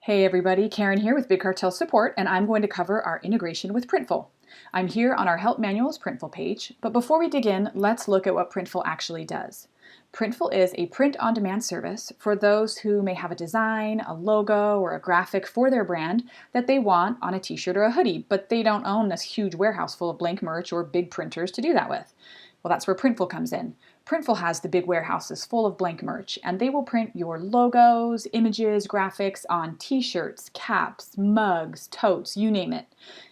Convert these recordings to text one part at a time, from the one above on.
Hey everybody, Karen here with Big Cartel Support, and I'm going to cover our integration with Printful. I'm here on our Help Manuals Printful page, but before we dig in, let's look at what Printful actually does. Printful is a print-on-demand service for those who may have a design, a logo, or a graphic for their brand that they want on a t-shirt or a hoodie, but they don't own this huge warehouse full of blank merch or big printers to do that with. Well, that's where Printful comes in. Printful has the big warehouses full of blank merch, and they will print your logos, images, graphics on t-shirts, caps, mugs, totes, you name it.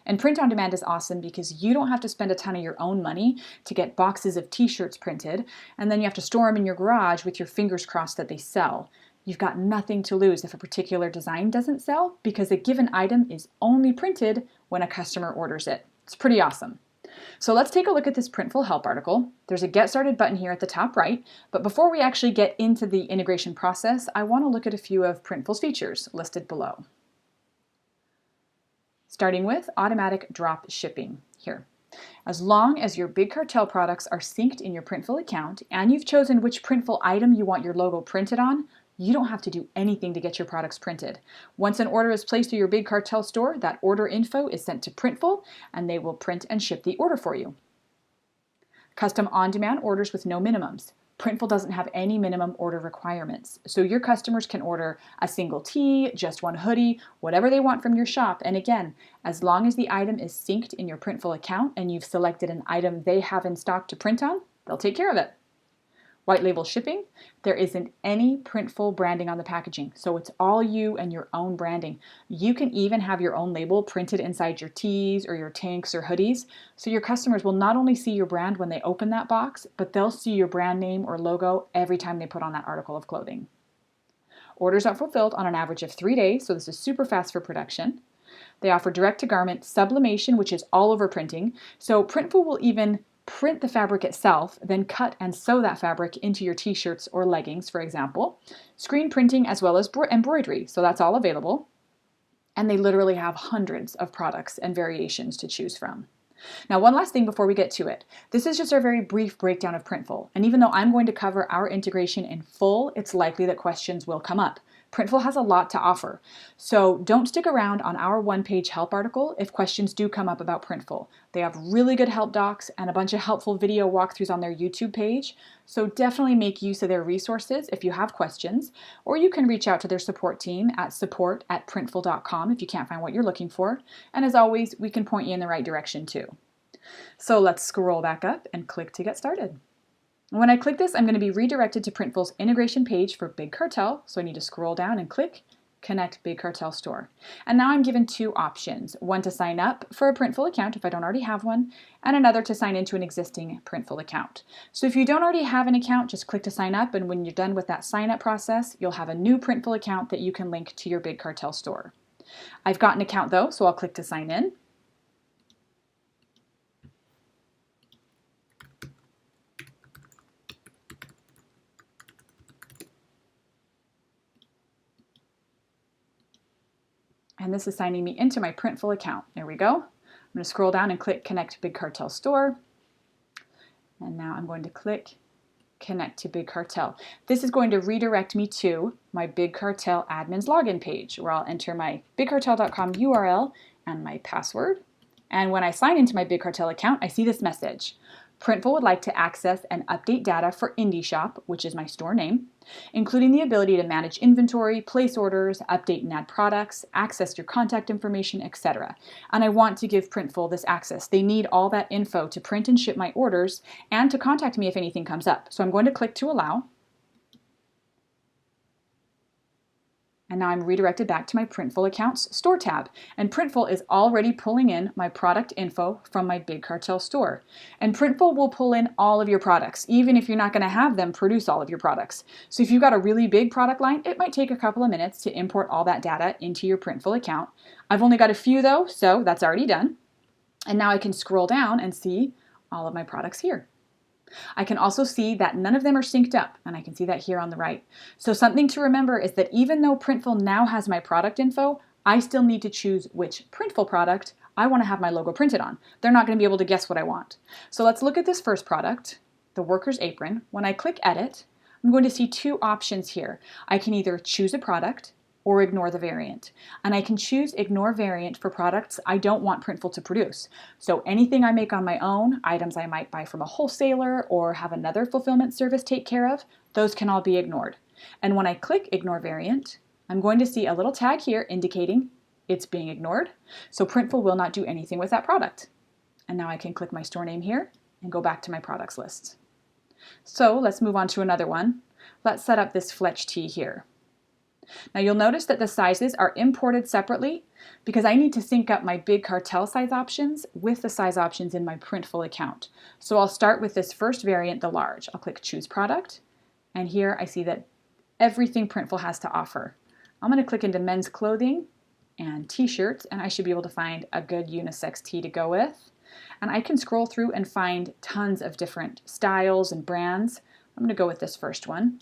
And print on demand is awesome because you don't have to spend a ton of your own money to get boxes of t-shirts printed, and then you have to store them in your garage with your fingers crossed that they sell. You've got nothing to lose if a particular design doesn't sell because a given item is only printed when a customer orders it. It's pretty awesome. So let's take a look at this Printful help article. There's a Get Started button here at the top right, but before we actually get into the integration process, I want to look at a few of Printful's features listed below. Starting with automatic drop shipping here. As long as your Big Cartel products are synced in your Printful account and you've chosen which Printful item you want your logo printed on, you don't have to do anything to get your products printed. Once an order is placed through your Big Cartel store, that order info is sent to Printful and they will print and ship the order for you. Custom on-demand orders with no minimums. Printful doesn't have any minimum order requirements, so your customers can order a single tee, just one hoodie, whatever they want from your shop. And again, as long as the item is synced in your Printful account and you've selected an item they have in stock to print on, they'll take care of it. White label shipping, there isn't any Printful branding on the packaging, so it's all you and your own branding. You can even have your own label printed inside your tees or your tanks or hoodies, so your customers will not only see your brand when they open that box, but they'll see your brand name or logo every time they put on that article of clothing. Orders are fulfilled on an average of 3 days, so this is super fast for production. They offer direct-to-garment sublimation, which is all over printing, so Printful will even print the fabric itself, then cut and sew that fabric into your t-shirts or leggings, for example. Screen printing as well as embroidery, so that's all available. And they literally have hundreds of products and variations to choose from. Now, one last thing before we get to it. This is just our very brief breakdown of Printful, and even though I'm going to cover our integration in full, it's likely that questions will come up. Printful has a lot to offer, so don't stick around on our one-page help article if questions do come up about Printful. They have really good help docs and a bunch of helpful video walkthroughs on their YouTube page, so definitely make use of their resources if you have questions, or you can reach out to their support team at support@printful.com if you can't find what you're looking for, and as always, we can point you in the right direction too. So let's scroll back up and click to get started. When I click this, I'm going to be redirected to Printful's integration page for Big Cartel, so I need to scroll down and click Connect Big Cartel Store. And now I'm given two options, one to sign up for a Printful account if I don't already have one, and another to sign into an existing Printful account. So if you don't already have an account, just click to sign up, and when you're done with that sign up process, you'll have a new Printful account that you can link to your Big Cartel store. I've got an account though, so I'll click to sign in. And this is signing me into my Printful account. There we go. I'm going to scroll down and click Connect Big Cartel Store. And now I'm going to click Connect to Big Cartel. This is going to redirect me to my Big Cartel admin's login page where I'll enter my bigcartel.com URL and my password. And when I sign into my Big Cartel account, I see this message. Printful would like to access and update data for Indie Shop, which is my store name, including the ability to manage inventory, place orders, update and add products, access your contact information, etc. And I want to give Printful this access. They need all that info to print and ship my orders and to contact me if anything comes up. So I'm going to click to allow. And now I'm redirected back to my Printful account's store tab. And Printful is already pulling in my product info from my Big Cartel store. And Printful will pull in all of your products, even if you're not going to have them produce all of your products. So if you've got a really big product line, it might take a couple of minutes to import all that data into your Printful account. I've only got a few though, so that's already done. And now I can scroll down and see all of my products here. I can also see that none of them are synced up, and I can see that here on the right. So something to remember is that even though Printful now has my product info, I still need to choose which Printful product I want to have my logo printed on. They're not going to be able to guess what I want. So let's look at this first product, the worker's apron. When I click Edit, I'm going to see two options here. I can either choose a product, or ignore the variant. And I can choose ignore variant for products I don't want Printful to produce. So anything I make on my own, items I might buy from a wholesaler or have another fulfillment service take care of, those can all be ignored. And when I click ignore variant, I'm going to see a little tag here indicating it's being ignored. So Printful will not do anything with that product. And now I can click my store name here and go back to my products list. So let's move on to another one. Let's set up this Fletch tee here. Now you'll notice that the sizes are imported separately because I need to sync up my Big Cartel size options with the size options in my Printful account. So I'll start with this first variant, the large. I'll click choose product, and here I see that everything Printful has to offer. I'm going to click into men's clothing and t-shirts, and I should be able to find a good unisex tee to go with. And I can scroll through and find tons of different styles and brands. I'm going to go with this first one.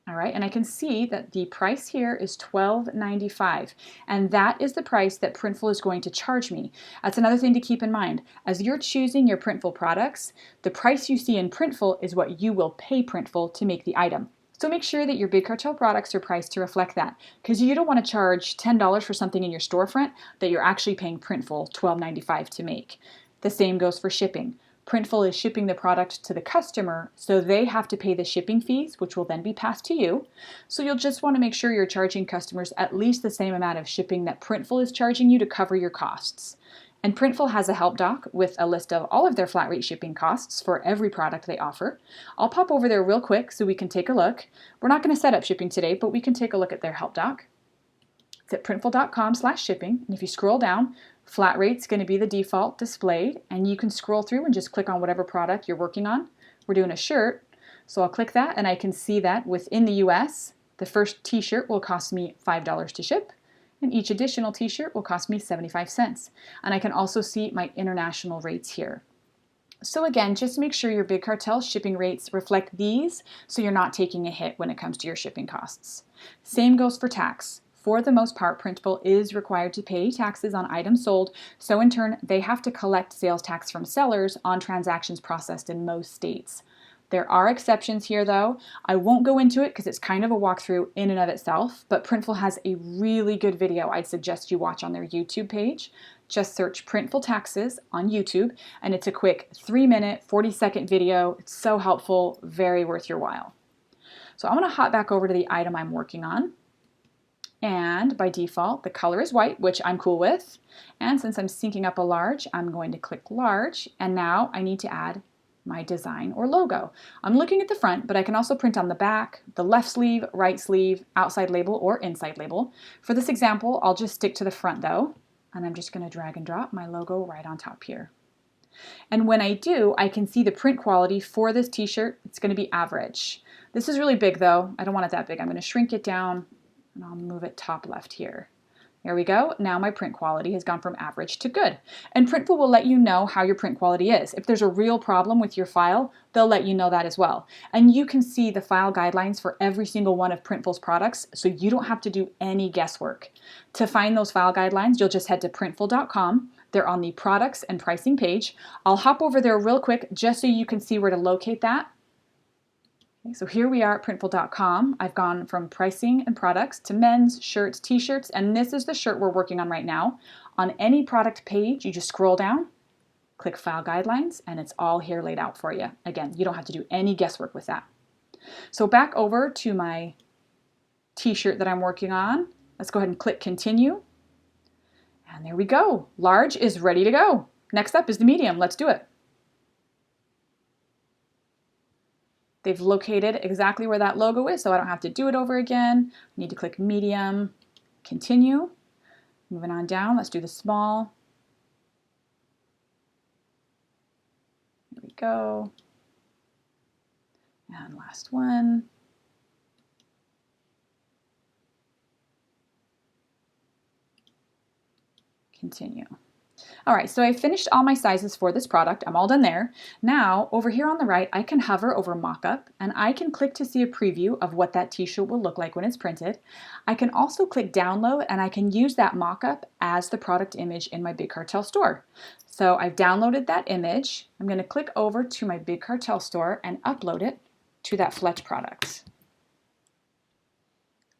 All right, and I can see that the price here is $12.95, and that is the price that Printful is going to charge me. That's another thing to keep in mind. As you're choosing your Printful products, the price you see in Printful is what you will pay Printful to make the item. So make sure that your Big Cartel products are priced to reflect that, because you don't want to charge $10 for something in your storefront that you're actually paying Printful $12.95 to make. The same goes for shipping. Printful is shipping the product to the customer, so they have to pay the shipping fees, which will then be passed to you. So you'll just want to make sure you're charging customers at least the same amount of shipping that Printful is charging you to cover your costs. And Printful has a help doc with a list of all of their flat rate shipping costs for every product they offer. I'll pop over there real quick so we can take a look. We're not going to set up shipping today, but we can take a look at their help doc. It's at printful.com/shipping, and if you scroll down, flat rate's going to be the default displayed, and you can scroll through and just click on whatever product you're working on. We're doing a shirt, so I'll click that, and I can see that within the US, the first t-shirt will cost me $5 to ship, and each additional t-shirt will cost me 75 cents. And I can also see my international rates here. So again, just make sure your Big Cartel shipping rates reflect these so you're not taking a hit when it comes to your shipping costs. Same goes for tax. For the most part, Printful is required to pay taxes on items sold, so in turn, they have to collect sales tax from sellers on transactions processed in most states. There are exceptions here though. I won't go into it because it's kind of a walkthrough in and of itself, but Printful has a really good video I'd suggest you watch on their YouTube page. Just search Printful Taxes on YouTube, and it's a quick 3-minute, 40-second video. It's so helpful, very worth your while. So I'm going to hop back over to the item I'm working on. And by default, the color is white, which I'm cool with. And since I'm syncing up a large, I'm going to click large. And now I need to add my design or logo. I'm looking at the front, but I can also print on the back, the left sleeve, right sleeve, outside label, or inside label. For this example, I'll just stick to the front though. And I'm just going to drag and drop my logo right on top here. And when I do, I can see the print quality for this t-shirt. It's going to be average. This is really big though. I don't want it that big. I'm going to shrink it down. And I'll move it top left here. There we go. Now my print quality has gone from average to good. And Printful will let you know how your print quality is. If there's a real problem with your file, they'll let you know that as well. And you can see the file guidelines for every single one of Printful's products, so you don't have to do any guesswork. To find those file guidelines, you'll just head to printful.com. They're on the products and pricing page. I'll hop over there real quick just so you can see where to locate that. So here we are at printful.com. I've gone from pricing and products to men's, shirts, t-shirts, and this is the shirt we're working on right now. On any product page, you just scroll down, click File Guidelines, and it's all here laid out for you. Again, you don't have to do any guesswork with that. So back over to my t-shirt that I'm working on. Let's go ahead and click Continue. And there we go. Large is ready to go. Next up is the medium. Let's do it. They've located exactly where that logo is, so I don't have to do it over again. I need to click medium, continue. Moving on down, let's do the small. There we go. And last one. Continue. All right, so I finished all my sizes for this product. I'm all done there. Now, over here on the right, I can hover over Mockup, and I can click to see a preview of what that t-shirt will look like when it's printed. I can also click Download, and I can use that mockup as the product image in my Big Cartel store. So I've downloaded that image. I'm going to click over to my Big Cartel store and upload it to that Fletch product.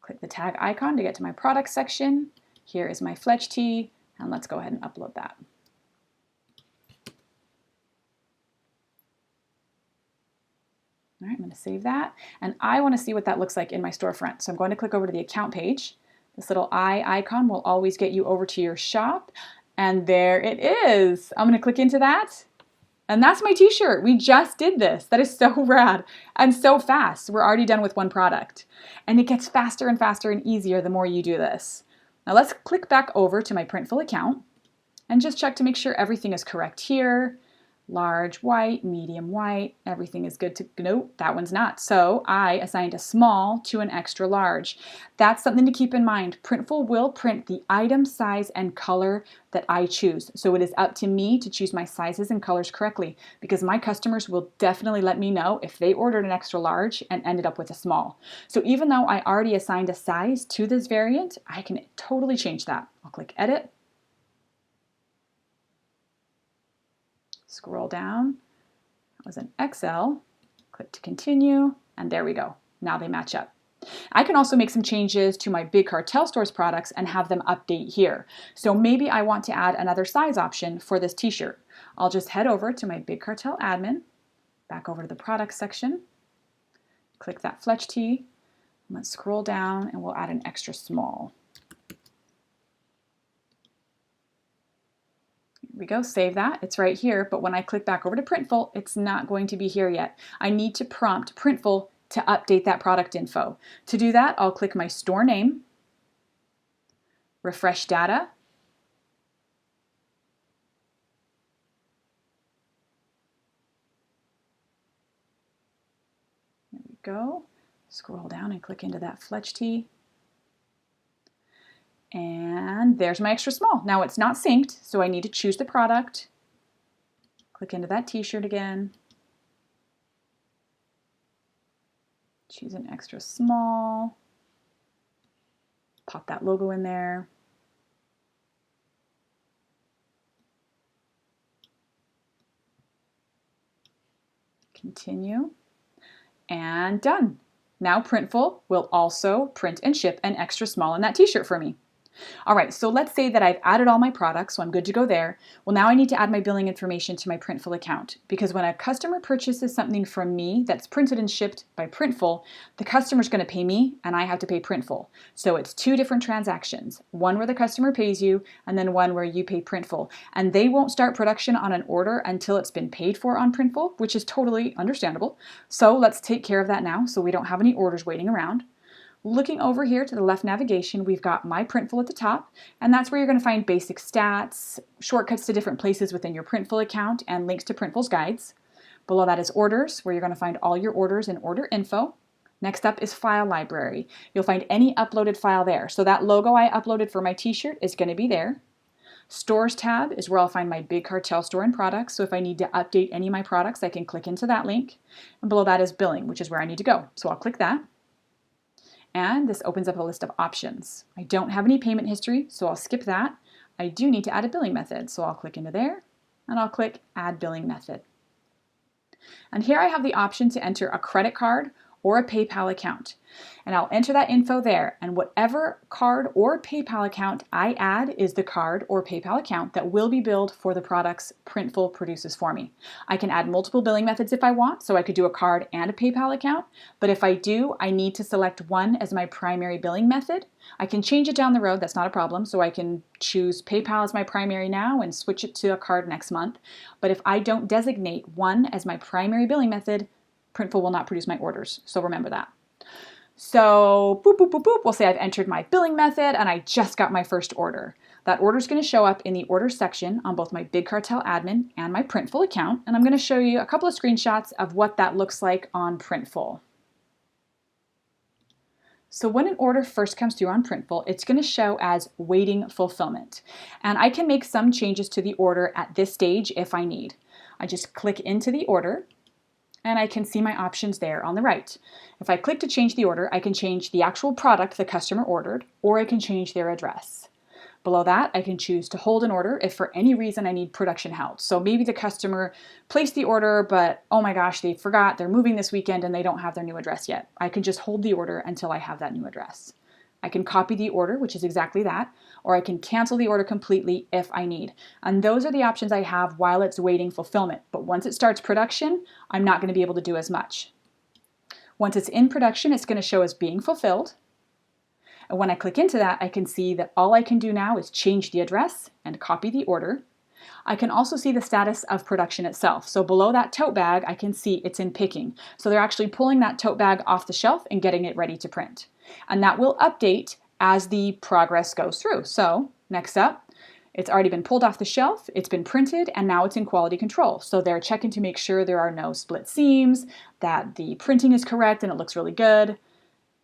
Click the tag icon to get to my product section. Here is my Fletch tee, and let's go ahead and upload that. All right, I'm going to save that, and I want to see what that looks like in my storefront. So I'm going to click over to the account page. This little eye icon will always get you over to your shop, and there it is. I'm going to click into that, and that's my t-shirt. We just did this. That is so rad and so fast. We're already done with one product, and it gets faster and faster and easier the more you do this. Now let's click back over to my Printful account and just check to make sure everything is correct here. Large white, medium white, everything is good to go. Nope, that one's not. So I assigned a small to an extra large. That's something to keep in mind. Printful will print the item size and color that I choose. So it is up to me to choose my sizes and colors correctly, because my customers will definitely let me know if they ordered an extra large and ended up with a small. So even though I already assigned a size to this variant, I can totally change that. I'll click Edit. Scroll down, that was an XL, click to continue, and there we go. Now they match up. I can also make some changes to my Big Cartel stores products and have them update here. So maybe I want to add another size option for this t-shirt. I'll just head over to my Big Cartel admin, back over to the products section, click that Fletch tee, let's scroll down and we'll add an extra small. We go, save that, it's right here, but when I click back over to Printful, it's not going to be here yet. I need to prompt Printful to update that product info. To do that, I'll click my store name, refresh data, there we go, scroll down and click into that Fletch tee. And there's my extra small. Now it's not synced, so I need to choose the product. Click into that t-shirt again. Choose an extra small. Pop that logo in there. Continue. And done. Now Printful will also print and ship an extra small in that t-shirt for me. All right, so let's say that I've added all my products, so I'm good to go there. Well, now I need to add my billing information to my Printful account, because when a customer purchases something from me that's printed and shipped by Printful, the customer's going to pay me and I have to pay Printful. So it's two different transactions, one where the customer pays you and then one where you pay Printful. And they won't start production on an order until it's been paid for on Printful, which is totally understandable. So let's take care of that now so we don't have any orders waiting around. Looking over here to the left navigation, we've got My Printful at the top, and that's where you're going to find basic stats, shortcuts to different places within your Printful account, and links to Printful's guides. Below that is Orders, where you're going to find all your orders and order info. Next up is File Library. You'll find any uploaded file there. So that logo I uploaded for my t-shirt is going to be there. Stores tab is where I'll find my Big Cartel store and products, so if I need to update any of my products, I can click into that link. And below that is Billing, which is where I need to go. So I'll click that. And this opens up a list of options. I don't have any payment history, so I'll skip that. I do need to add a billing method, so I'll click into there, and I'll click Add Billing Method. And here I have the option to enter a credit card or a PayPal account. And I'll enter that info there, and whatever card or PayPal account I add is the card or PayPal account that will be billed for the products Printful produces for me. I can add multiple billing methods if I want, so I could do a card and a PayPal account, but if I do, I need to select one as my primary billing method. I can change it down the road, that's not a problem, so I can choose PayPal as my primary now and switch it to a card next month. But if I don't designate one as my primary billing method, Printful will not produce my orders, so remember that. So boop, boop, boop, boop, we'll say I've entered my billing method and I just got my first order. That order is going to show up in the orders section on both my Big Cartel admin and my Printful account, and I'm going to show you a couple of screenshots of what that looks like on Printful. So when an order first comes through on Printful, it's going to show as waiting fulfillment. And I can make some changes to the order at this stage if I need. I just click into the order, and I can see my options there on the right. If I click to change the order, I can change the actual product the customer ordered, or I can change their address. Below that, I can choose to hold an order if for any reason I need production held. So maybe the customer placed the order, but oh my gosh, they forgot, they're moving this weekend and they don't have their new address yet. I can just hold the order until I have that new address. I can copy the order, which is exactly that, or I can cancel the order completely if I need. And those are the options I have while it's waiting fulfillment. But once it starts production, I'm not going to be able to do as much. Once it's in production, it's going to show as being fulfilled. And when I click into that, I can see that all I can do now is change the address and copy the order. I can also see the status of production itself. So below that tote bag, I can see it's in picking. So they're actually pulling that tote bag off the shelf and getting it ready to print. And that will update as the progress goes through. So next up, it's already been pulled off the shelf, it's been printed, and now it's in quality control. So they're checking to make sure there are no split seams, that the printing is correct and it looks really good.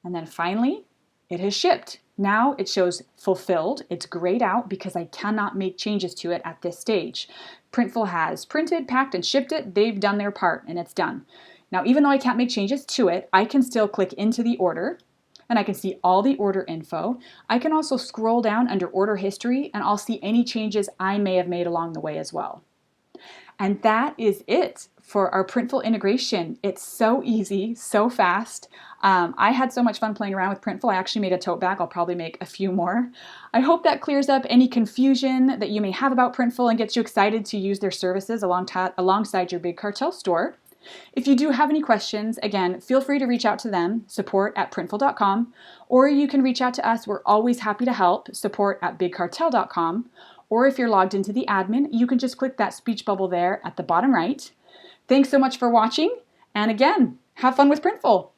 And then finally, it has shipped. Now it shows fulfilled. It's grayed out because I cannot make changes to it at this stage. Printful has printed, packed, and shipped it. They've done their part and it's done. Now, even though I can't make changes to it, I can still click into the order and I can see all the order info. I can also scroll down under order history and I'll see any changes I may have made along the way as well. And that is it for our Printful integration. It's so easy, so fast. I had so much fun playing around with Printful. I actually made a tote bag. I'll probably make a few more. I hope that clears up any confusion that you may have about Printful and gets you excited to use their services alongside your Big Cartel store. If you do have any questions, again, feel free to reach out to them, support@printful.com, or you can reach out to us. We're always happy to help, support@bigcartel.com. Or if you're logged into the admin, you can just click that speech bubble there at the bottom right. Thanks so much for watching. And again, have fun with Printful.